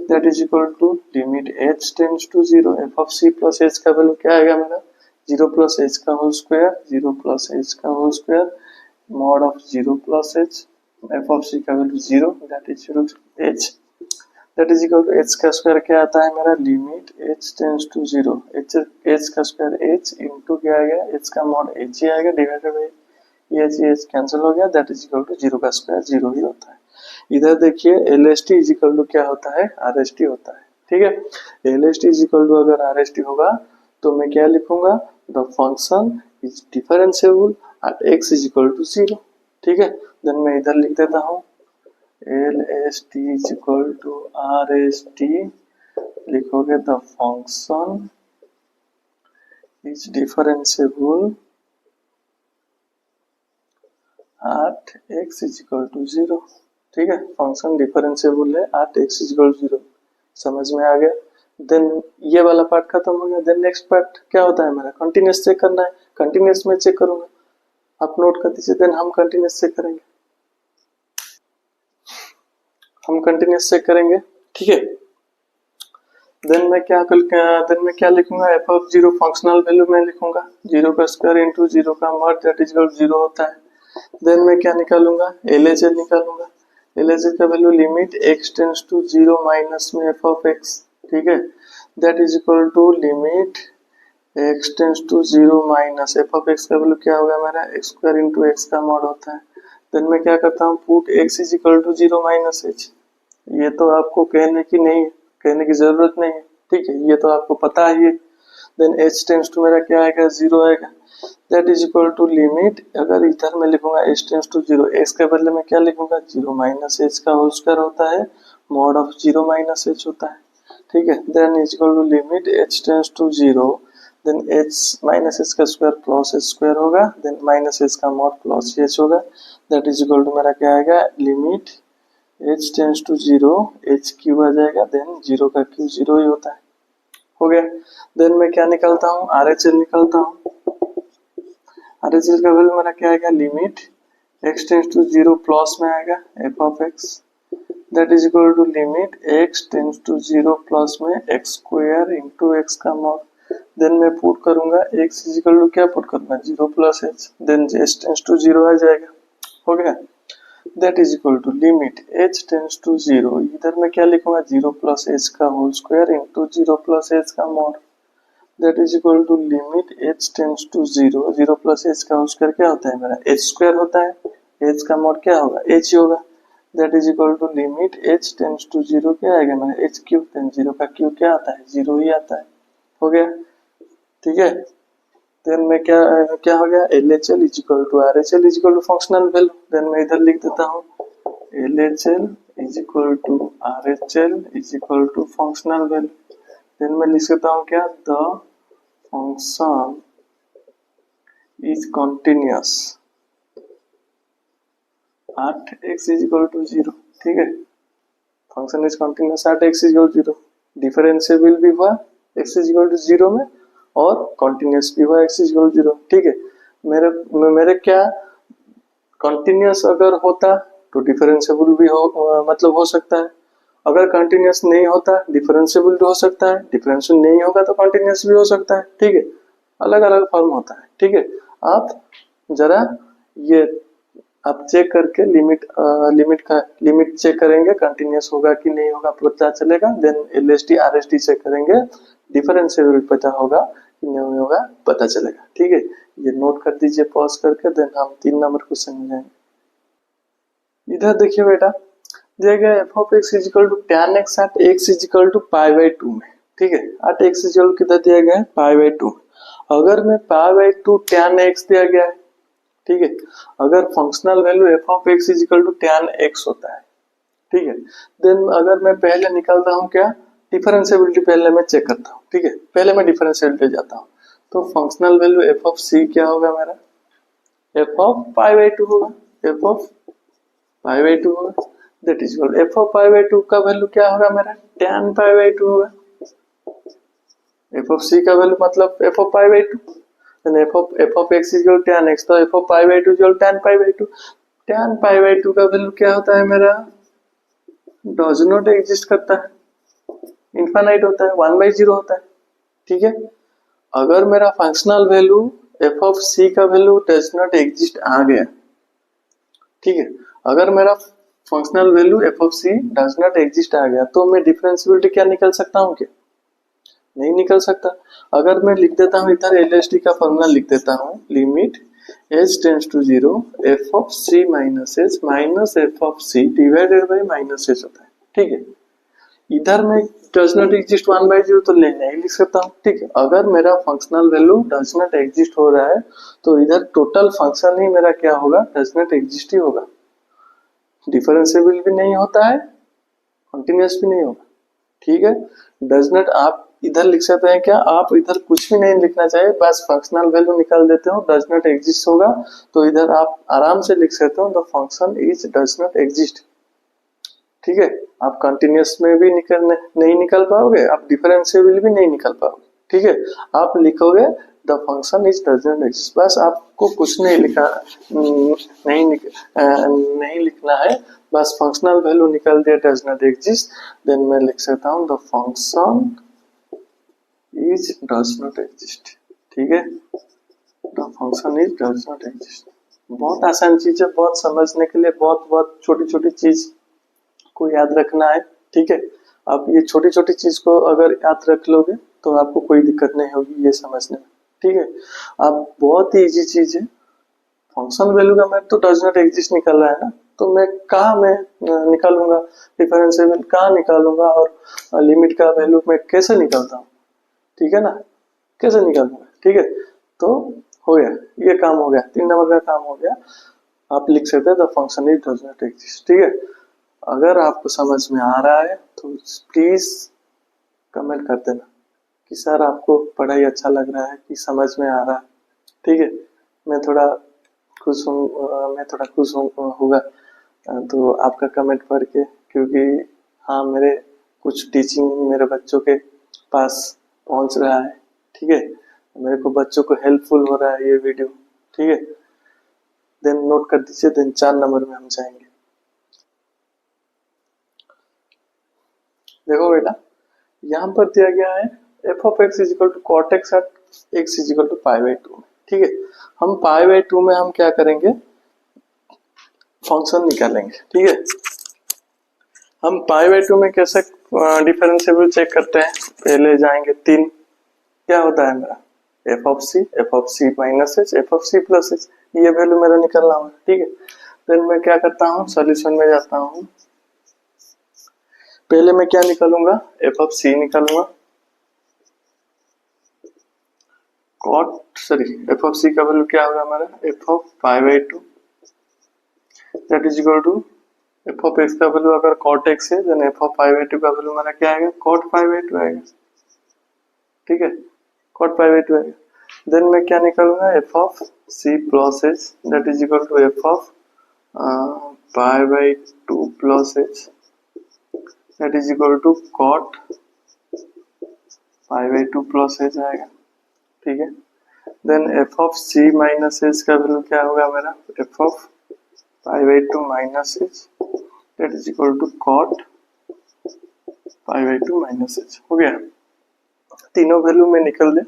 that is equal to limit h tends to 0 f of c plus h का वैल्यू क्या आएगा मेरा, 0 प्लस h का whole square, 0 plus h का whole square mod of 0 plus h, f of c का value 0, that is h, that is equal to h का square क्या आता है मेरा, limit h tends to 0 h का स्क्वायर h इंटू क्या आएगा, h का मॉड h ही आएगा, डिवाइडेड बाय ये h कैंसिल हो गया, दैट इज इक्वल टू 0 का स्क्वायर 0 ही होता है। इधर देखिए एलएसटी इज इक्वल टू क्या होता है, आरएसटी होता है, ठीक है। एलएसटी इज इक्वल टू अगर आरएसटी होगा तो मैं क्या लिखूंगा, the function is differentiable at x is equal to 0, ठीक है। देन मैं इधर लिख देता हूँ LST is equal to RST, लिखोगे the function is differentiable at x is equal to 0, ठीक है। फंक्शन डिफरेंशिएबल है at x is equal to 0, समझ में आ गया। देन ये वाला पार्ट खत्म हो गया, देन नेक्स्ट पार्ट क्या होता है मेरा, कंटीन्यूअस चेक करना है, कंटीन्यूअस में चेक करूंगा, आप नोट कर दीजिए, देन हम कंटीन्यूअस चेक करेंगे, हम कंटीन्यूअस चेक करेंगे, ठीक है। देन मैं क्या लिखूंगा, एफ ऑफ 0 फंक्शनल वैल्यू में लिखूंगा, 0 का स्क्वायर इंटू 0 का मॉड दैट इज इक्वल 0 होता है। देन मैं क्या निकालूंगा, एलएचएल निकालूंगा, एलएचएल का value limit x tends to 0 minus में एफ ऑफ x, ठीक है, that is equal to limit x tends to 0 minus f of x का वैल्यू क्या होगा मेरा, x स्क्वायर इंटू x का मॉड होता है। देन मैं क्या करता हूँ, put x is equal to 0 minus h, ये तो आपको कहने की नहीं है, कहने की जरूरत नहीं है, ठीक है, ये तो आपको पता ही है। देन h टेंड्स टू मेरा क्या आएगा, 0 आएगा, that is equal to limit, अगर इधर मैं लिखूंगा h टेंड्स टू 0, x के बदले में क्या लिखूंगा, 0 माइनस h का होल स्क्वायर होता है, मॉड ऑफ 0 माइनस h होता है, ठीक है। Then is equal to limit h tends to 0, then h minus h का स्क्वायर प्लस h स्क्वायर होगा, देन माइनस h का मॉड प्लस h होगा, दैट इज इक्वल टू मेरा क्या आएगा, limit h tends to 0, h q आ जाएगा, then 0 का क्यू 0 ही होता है, हो गया। देन मैं क्या निकालता हूँ, आरएचएल निकालता हूँ, आरएचएल का वैल्यू मेरा क्या आएगा, limit x tends to 0 plus में आएगा f of x, that is equal to limit x tends to 0 plus में x स्क्वायर इंटू x का मॉड, देन मैं पुट करूंगा x इज इक्वल टू क्या पुट करूंगा, 0 plus h, then h tends to 0 आ जाएगा, हो गया। That is equal to limit h tends to 0, इधर मैं क्या लिखूंगा, 0 प्लस h का whole square into 0 plus h का mod, that is equal to limit h tends to 0, 0 plus h का होल स्क्वायर क्या होता है मेरा, h स्क्वायर होता है, h का मॉड क्या होगा, h ही होगा, that is equal to limit h tends to 0 क्या आएगा मेरा, h क्यूब, देन 0 का क्यूब क्या आता है, 0 ही आता है, हो गया, ठीक है। देन मैं क्या हो गया, LHL is equal to RHL is equal to functional value, then मैं इधर लिख देता हूँ LHL is equal to RHL is equal to functional value, then मैं लिख सकता हूँ क्या, the function is continuous at x is equal to 0, ठीक है। Function is continuous at x equal to 0, differentiable भी हुआ x इक्वल टू 0 में और कंटिन्यूअस भी हुआ x इक्वल टू 0। ठीक है, मेरे क्या कंटिन्यूअस अगर होता तो डिफरेंशिएबल भी हो मतलब हो सकता है, अगर कंटिन्यूअस नहीं होता डिफरेंशिएबल भी हो सकता है, डिफरेंशियल नहीं होगा तो कंटिन्यूअस भी हो सकता है। ठीक है, अलग अलग फॉर्म होता है। ठीक है, आप जरा ये आप चेक करके लिमिट चेक करेंगे कंटिन्यूअस होगा कि नहीं होगा पता चलेगा। देन एलएसटी आरएसटी चेक करेंगे, डिफरेंशिएबल पता होगा कि नहीं होगा पता चलेगा। ठीक है, ये नोट कर दीजिए पॉज करके। देन हम 3 नंबर क्वेश्चन में जाएंगे। इधर देखिए बेटा, दिया गया f of x is equal to tan x at x is equal to pi by 2 में। ठीक है, एट x इजिकल कितना दिया गया है पाई बाई 2। अगर मैं पाई बाई 2 tan x दिया गया है, ठीक है, अगर functional value f of x is equal to tan x होता है, ठीक है, देन अगर मैं पहले निकालता हूँ क्या डिफरेंशिएबिलिटी, पहले मैं चेक करता हूँ। ठीक है, पहले मैं डिफरेंशिएबिलिटी जाता हूँ, तो functional value f of c क्या होगा मेरा, एफ ऑफ पाई बाई 2 होगा, एफ ऑफ पाई बाई 2 होगा। That is equal F of pi by 2 का वैल्यू क्या होगा मेरा tan पाई बाई 2 होगा। एफ ऑफ सी का वैल्यू मतलब f of pi by 2, then f of x equal tan x, तो f of pi by 2 equal tan pi by 2। tan pi by 2 का value क्या होता है मेरा, डज नॉट एग्जिस्ट करता है, इनफाइनाइट होता है, 1/0 होता है। ठीक है, अगर मेरा functional value f of c का वैल्यू डज नॉट एग्जिस्ट आ गया, ठीक है, अगर मेरा functional value f of c does not exist आ गया तो मैं डिफरेंशिएबिलिटी क्या निकल सकता हूँ क्या, नहीं निकल सकता। अगर मैं लिख देता हूँ इधर एलएसटी का फॉर्मूला लिख देता हूँ, limit h tends to 0 f of c minus h minus f of c divided by minus h होता है। ठीक है, इधर में डज नॉट एग्जिस्ट 1/0 तो नहीं लिख सकता हूँ। ठीक है, अगर मेरा functional value does not exist हो रहा है तो इधर टोटल फंक्शन ही मेरा क्या होगा, डज नॉट एग्जिस्ट ही होगा, डिफरेंशिएबल भी नहीं होता है, कंटीन्यूअस भी नहीं होगा। ठीक है, डज नॉट आप इधर लिख सकते हैं क्या, आप इधर कुछ भी नहीं लिखना चाहिए, बस फंक्शनल वैल्यू निकाल देते हो, डज नॉट एग्जिस्ट होगा तो इधर आप आराम से लिख सकते हो the function is does not exist. ठीक है, आप कंटिन्यूअस में भी नहीं निकल पाओगे, आप डिफरेंशिएबल भी नहीं निकल पाओगे। ठीक है, आप लिखोगे the function is does not exist, बस आपको कुछ नहीं नहीं लिखना है, बस फंक्शनल वैल्यू निकल दिया डज नॉट एग्जिस्ट। देन मैं लिख सकता हूँ the function is does not exist. ठीक है, the function is does not exist. बहुत आसान चीज है, बहुत समझने के लिए बहुत छोटी छोटी चीज को याद रखना है। ठीक है, आप ये छोटी छोटी चीज को अगर याद रख लोगे तो आपको कोई दिक्कत नहीं होगी ये समझने में। ठीक है, आप बहुत ही इजी चीज है, फंक्शन वैल्यू का मैं तो डज नॉट एग्जिस्ट निकल रहा है ना, तो मैं कहाँ मैं निकालूंगा डिफरेंशिएबल, कहाँ निकालूंगा और लिमिट का वैल्यू मैं कैसे निकालता हूँ। ठीक है ना, कैसे निकालूंगा। ठीक है, तो हो गया, ये काम हो गया, 3 नंबर का काम हो गया। आप लिख सकते हैं the function is does not exist. ठीक है, अगर आपको समझ में आ रहा है तो प्लीज कमेंट कर देना कि सर आपको पढ़ाई अच्छा लग रहा है कि समझ में आ रहा है। ठीक है, मैं थोड़ा खुश होगा तो आपका कमेंट पढ़ के, क्योंकि हाँ मेरे कुछ टीचिंग मेरे बच्चों के पास पहुंच रहा है। ठीक है, मेरे को बच्चों को हेल्पफुल हो रहा है ये वीडियो। ठीक है, देन नोट कर दीजिए। देन 4 नंबर में हम जाएंगे। देखो बेटा, यहाँ पर दिया गया है f of x is equal to cot x at x is equal to pi by 2 में। ठीक है, हम पाई बाई 2 में हम क्या करेंगे, फंक्शन निकालेंगे। ठीक है, हम पाई बाई 2 में कैसे डिफरेंशिएबल चेक करते हैं, पहले जाएंगे 3, क्या होता है मेरा f of c minus h f of c plus h, ये वैल्यू मेरा निकलना होगा। ठीक है, देन मैं क्या करता हूँ, सॉल्यूशन में जाता हूँ, पहले मैं क्या निकालूंगा, एफ ऑफ सी निकालूंगा, एफ ऑफ सी का वैल्यू क्या होगा हमारा, f of pi by 2 that is equal to f of x का वैल्यू अगर कॉट एक्स है, then f of pi by 2 का वैल्यू हमारा क्या आएगा, कॉट पाई बाई 2 आएगा। ठीक है, कॉट पाई बाई 2 आएगा। देन मैं क्या निकालूंगा, f of c plus h that is equal to f of pi by 2 plus h that is equal to cot pi by two plus h आएगा, ठीक है। Then f of c minus h का value क्या होगा मेरा, f of pi by two minus h that is equal to cot pi by two minus h. हो गया, तीनों वैल्यू में निकल दिया,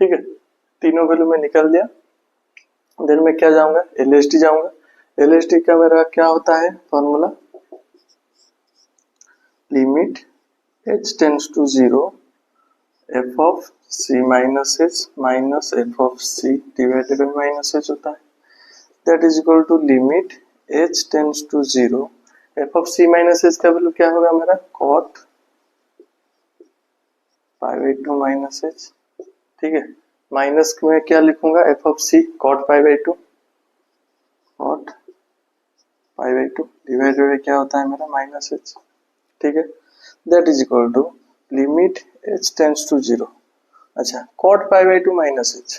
ठीक है, तीनों वैल्यू में निकल दिया। देन मैं क्या जाऊंगा, एलएसटी जाऊंगा। एलएसटी का मेरा क्या होता है formula, limit h tends to 0 f of c minus h minus f of c divided by minus h होता है, that is equal to limit h tends to 0 f of c minus h का value क्या होगा मेरा, cot pi by two minus h, ठीक है। Minus में क्या लिखूंगा, f of c cot pi by two, cot pi by two divided by क्या होता है मेरा माइनस h, ठीक है। That is equal to limit h tends to 0। अच्छा, cot pi by two minus h,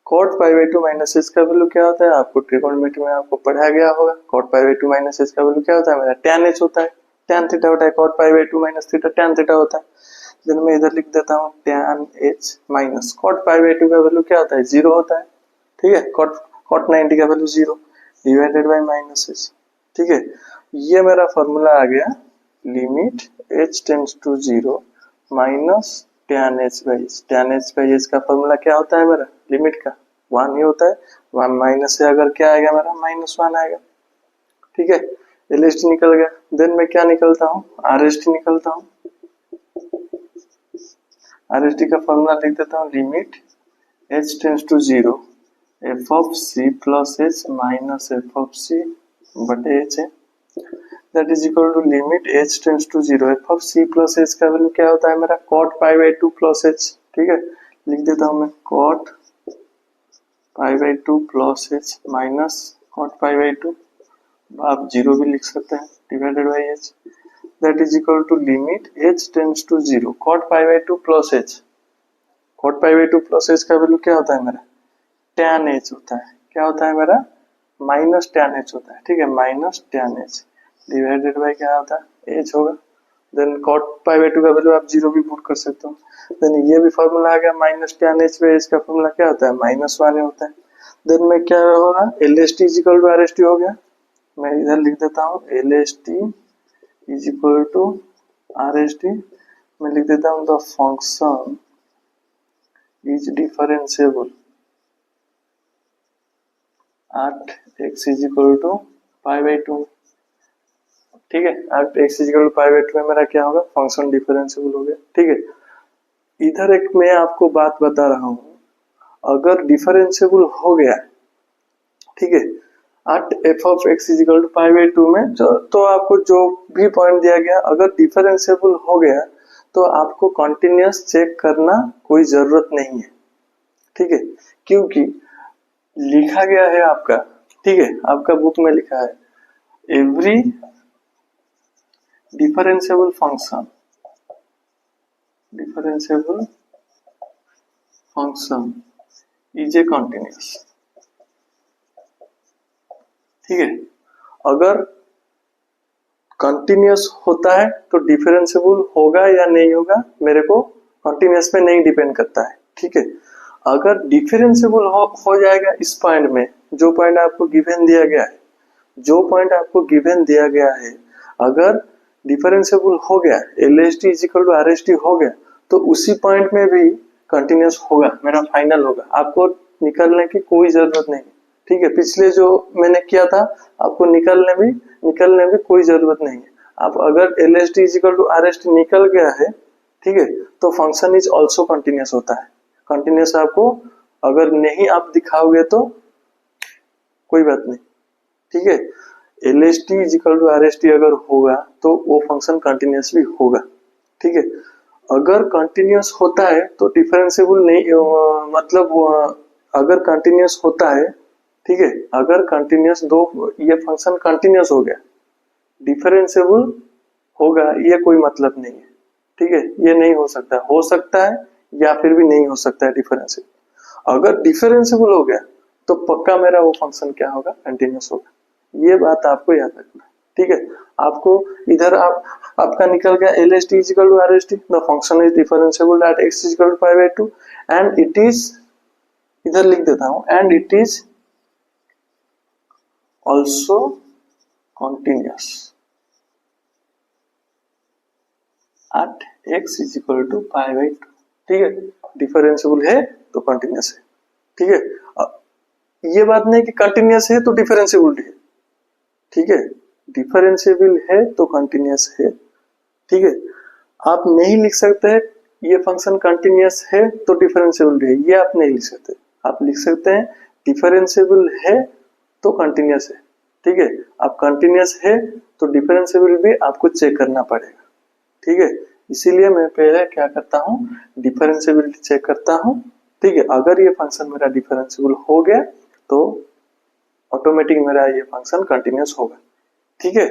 cot pi by two minus h का value क्या होता है, आपको ट्रिगोनोमेट्री में आपको पढ़ाया गया होगा। cot pi by two minus h का वैल्यू क्या होता है मेरा, tan h होता है, tan थीटा होता है, cot pi by two minus theta tan theta होता है। देन मैं इधर लिख देता हूँ tan h minus cot pi by two का वैल्यू क्या होता है, 0 होता है, ठीक है। cot 90 का value 0 divided by minus h, ठीक है। ये मेरा फॉर्मूला आ गया, limit h tends to 0 minus tan h by h। tan h by h का फॉर्मूला क्या होता है मेरा, लिमिट का 1 ही होता है, 1 माइनस से अगर क्या आएगा मेरा, -1 आएगा, ठीक है। LST निकल गया। देन मैं क्या निकलता हूँ, RST निकलता हूँ। RST का फॉर्मूला लिख देता हूँ, limit h tends to 0 f of c plus h minus f of c बटे h है, that is equal to limit h tends to 0 f of c plus h का वैल्यू क्या होता है मेरा, cot pi by two plus h, ठीक है। लिख देता हूँ मैं cot pi by two plus h minus cot pi by two, आप 0 भी लिख सकते हैं, divided by h, that is equal to limit h tends to 0 cot pi by two plus h, cot pi by two plus h का value क्या होता है मेरा, tan h होता है, क्या होता है मेरा, माइनस tan h होता है, ठीक है, minus tan h divided by क्या होता है, h होगा। Then cot pi by two का वैल्यू आप 0 भी पुट कर सकते हो। देन ये भी फॉर्मूला आ गया, minus tan h by h का फॉर्मूला क्या होता है, -1 होता है। देन में क्या होगा, LST is equal to RST हो गया। मैं इधर लिख देता हूँ LST is equal to RST, मैं लिख देता हूँ the function is differentiable at x is equal to pi by two, ठीक है। at x is equal to pi by two में मेरा क्या होगा, फंक्शन डिफरेंशिएबल हो गया, ठीक है। इधर एक मैं आपको बात बता रहा हूँ, अगर डिफरेंशिएबल हो गया, ठीक है, at f of x is equal to pi by two में तो आपको जो भी पॉइंट दिया गया अगर डिफरेंशिएबल हो गया तो आपको कंटिन्यूअस चेक करना कोई जरूरत नहीं है, ठीक है, क्योंकि लिखा गया है आपका, ठीक है, आपका बुक में लिखा है every differentiable function is a continuous, ठीक है। अगर कंटिन्यूअस होता है तो डिफरेंशिएबल होगा या नहीं होगा मेरे को कंटिन्यूअस में नहीं डिपेंड करता है, ठीक है। अगर डिफरेंशिएबल हो जाएगा इस पॉइंट में, जो पॉइंट आपको गिवन दिया गया है, जो पॉइंट आपको गिवन दिया गया है, अगर डिफरेंशिएबल हो गया, LST is equal to RST हो गया, तो उसी पॉइंट में भी कंटिन्यूअस होगा, मेरा फाइनल होगा, आपको निकलने की कोई जरूरत नहीं, ठीक है। पिछले जो मैंने किया था आपको निकलने भी कोई जरूरत नहीं है। आप अगर LST is equal to RST निकल गया है, ठीक है, तो फंक्शन इज ऑल्सो कंटिन्यूअस होता है। कंटिन्यूअस आपको अगर नहीं आप दिखाओगे तो कोई बात नहीं, ठीक है। LST is equal to RST अगर होगा तो वो फंक्शन कंटिन्यूअस भी होगा, ठीक है। अगर कंटिन्यूअस होता है तो डिफरेंशिएबल नहीं, मतलब अगर कंटिन्यूअस होता है, ठीक है, अगर कंटिन्यूअस दो ये फंक्शन कंटिन्यूअस हो गया, डिफरेंशिएबल होगा ये कोई मतलब नहीं है, ठीक है, ये नहीं हो सकता है या फिर भी नहीं हो सकता है डिफरेंशिएबल। अगर डिफरेंशिएबल हो गया तो पक्का मेरा वो फंक्शन क्या होगा, कंटिन्यूअस होगा। ये बात आपको याद रखना है। ठीक है। आपको इधर आपका निकल गया L S T is equal to R S T, the function is differentiable at x is equal to pi by two and it is, इधर लिख देता हूं, and it is also continuous at x is equal to pi by two. ठीक है, differentiable है तो continuous है। ठीक है, ये बात नहीं कि कंटिन्यूअस है तो डिफरेंशिएबल है। ठीक है, डिफरेंशिएबल है तो कंटिन्यूअस है। ठीक है, आप नहीं लिख सकते हैं ये फंक्शन कंटिन्यूअस है तो डिफरेंशिएबल है, ये आप नहीं लिख सकते। आप लिख सकते हैं डिफरेंशिएबल है तो कंटिन्यूअस है। ठीक है, आप कंटिन्यूअस है तो डिफरेंशिएबल भी आपको चेक करना पड़ेगा। ठीक है, इसीलिए मैं पहले क्या करता हूँ, डिफरेंशिएबिलिटी चेक करता हूँ। ठीक है, अगर ये फंक्शन मेरा डिफरेंशिएबल हो गया तो ऑटोमेटिक मेरा ये फंक्शन कंटिन्यूअस होगा। ठीक है,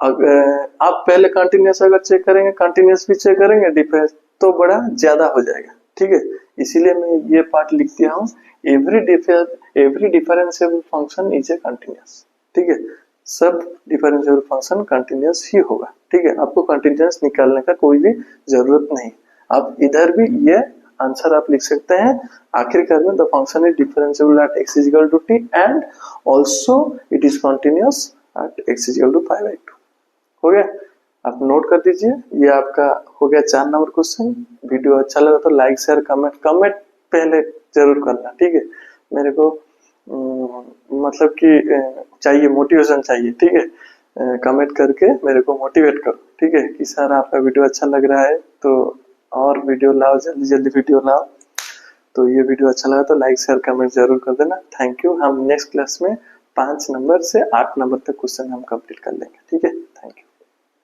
आप पहले कंटिन्यूअस अगर चेक करेंगे, कंटिन्यूअस भी चेक करेंगे, डिफरेंस तो बड़ा ज्यादा हो जाएगा। ठीक है, इसीलिए मैं ये पार्ट लिख दिया हूँ, every differentiable function is a continuous. ठीक है, सब डिफरेंशिएबल फंक्शन कंटिन्यूअस ही होगा। ठीक है, आपको कंटिन्यूअस निकालने का कोई भी जरूरत नहीं। आप इधर भी ये आंसर आप लिख सकते हैं आखिरकार में, the function is differentiable at x is equal to T and also it is continuous at x is equal to pi by two. हो गया, आप नोट कर दीजिए। ये आपका हो गया 4 नंबर क्वेश्चन। वीडियो अच्छा लगा तो लाइक शेयर कमेंट पहले जरूर करना। ठीक है, मेरे को मतलब कि चाहिए, मोटिवेशन चाहिए। ठीक है, कमेंट करके मेरे को मोटिवेट करो। ठीक है, कि सर आपका वीडियो अच्छा लग रहा है तो और वीडियो लाओ, जल्दी जल्दी वीडियो लाओ। तो ये वीडियो अच्छा लगा तो लाइक शेयर कमेंट जरूर कर देना। Thank you. हम नेक्स्ट क्लास में 5 नंबर से 8 नंबर तक क्वेश्चन हम कंप्लीट कर लेंगे। ठीक है, थैंक यू।